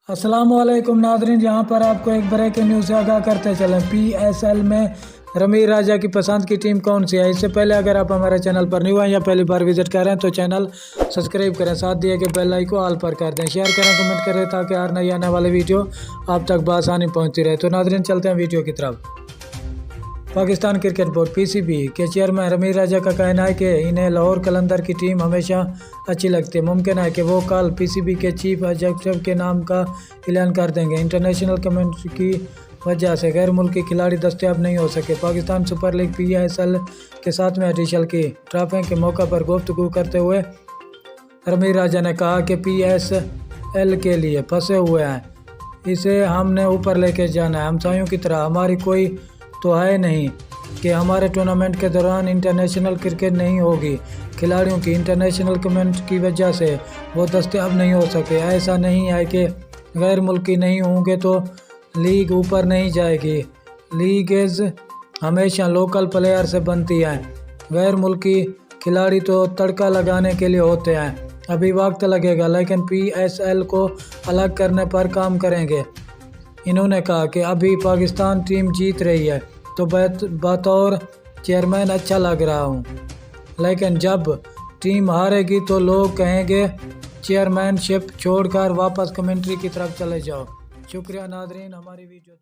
अस्सलाम वालेकुम नादरीन, यहाँ पर आपको एक ब्रेकिंग न्यूज़ से आगाह करते चलें। PSL में रमीर राजा की पसंद की टीम कौन सी है? इससे पहले अगर आप हमारे चैनल पर न्यू हैं या पहली बार विजिट कर रहे हैं तो चैनल सब्सक्राइब करें, साथ दिए कि बेल आइकन को ऑल पर कर दें, शेयर करें, कमेंट करें ताकि हर नई आने वाली वीडियो आप तक बआसानी पहुँचती रहे। तो नादरीन चलते हैं वीडियो की तरफ। पाकिस्तान क्रिकेट बोर्ड PCB के चेयरमैन रमीर राजा का कहना है कि इन्हें लाहौर कलंदर की टीम हमेशा अच्छी लगती है। मुमकिन है कि वो कल PCB के चीफ एग्जीक्यूटिव के नाम का ऐलान कर देंगे। इंटरनेशनल कम्युनिटी की वजह से गैर मुल्की खिलाड़ी दस्तयाब नहीं हो सके। पाकिस्तान सुपर लीग PSL के 7वें एडिशन की ड्राफ्टिंग के मौके पर गुफ्तगू करते हुए रमीर राजा ने कहा कि PSL के लिए फंसे हुए हैं, इसे हमने ऊपर लेके जाना है। हमसायों की तरह हमारी कोई तो है नहीं कि हमारे टूर्नामेंट के दौरान इंटरनेशनल क्रिकेट नहीं होगी। खिलाड़ियों की इंटरनेशनल कम्युनिटी की वजह से वो दस्तयाब नहीं हो सके। ऐसा नहीं है कि गैर मुल्की नहीं होंगे तो लीग ऊपर नहीं जाएगी। लीगेज हमेशा लोकल प्लेयर से बनती है, गैर मुल्की खिलाड़ी तो तड़का लगाने के लिए होते हैं। अभी वक्त लगेगा लेकिन PSL को अलग करने पर काम करेंगे। इन्होंने कहा कि अभी पाकिस्तान टीम जीत रही है तो बतौर चेयरमैन अच्छा लग रहा हूँ, लेकिन जब टीम हारेगी तो लोग कहेंगे चेयरमैनशिप छोड़कर वापस कमेंट्री की तरफ चले जाओ। शुक्रिया नादरीन, हमारी वीडियो देख